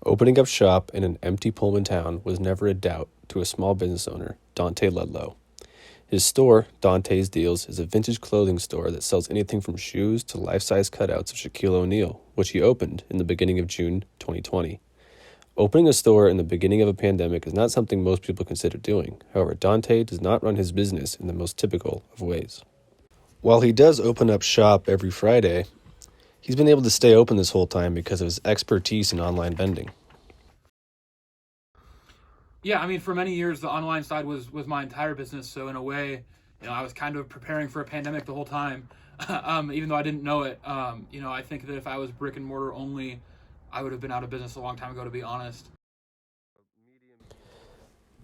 Opening up shop in an empty Pullman town was never a doubt to a small business owner, Dante Ludlow. His store, Dante's Deals, is a vintage clothing store that sells anything from shoes to life-size cutouts of Shaquille O'Neal, which he opened in the beginning of June 2020. Opening a store in the beginning of a pandemic is not something most people consider doing. However, Dante does not run his business in the most typical of ways. While he does open up shop every Friday, he's been able to stay open this whole time because of his expertise in online vending. Yeah, I mean, for many years, the online side was my entire business. So in a way, I was kind of preparing for a pandemic the whole time, even though I didn't know it. I think that if I was brick and mortar only, I would have been out of business a long time ago, to be honest.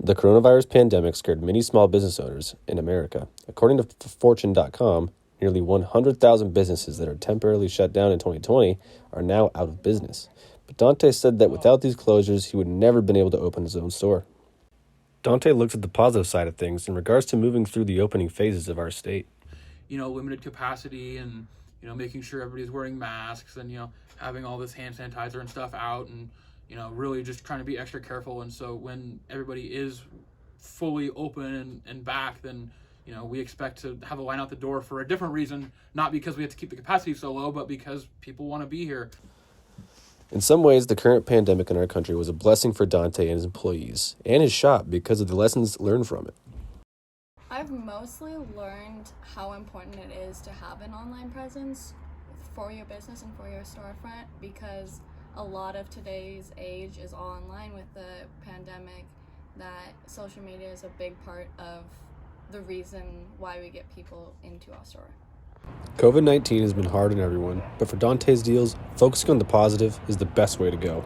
The coronavirus pandemic scared many small business owners in America. According to Fortune.com, nearly 100,000 businesses that are temporarily shut down in 2020 are now out of business. But Dante said that without these closures, he would never have been able to open his own store. Dante looks at the positive side of things in regards to moving through the opening phases of our state. Limited capacity and, making sure everybody's wearing masks and, having all this hand sanitizer and stuff out and, really just trying to be extra careful. And so when everybody is fully open and back, then, we expect to have a line out the door for a different reason, not because we have to keep the capacity so low, but because people want to be here. In some ways, the current pandemic in our country was a blessing for Dante and his employees, and his shop because of the lessons learned from it. I've mostly learned how important it is to have an online presence for your business and for your storefront, because a lot of today's age is all online with the pandemic, that social media is a big part of the reason why we get people into our store. COVID-19 has been hard on everyone, but for Dante's Deals, focusing on the positive is the best way to go.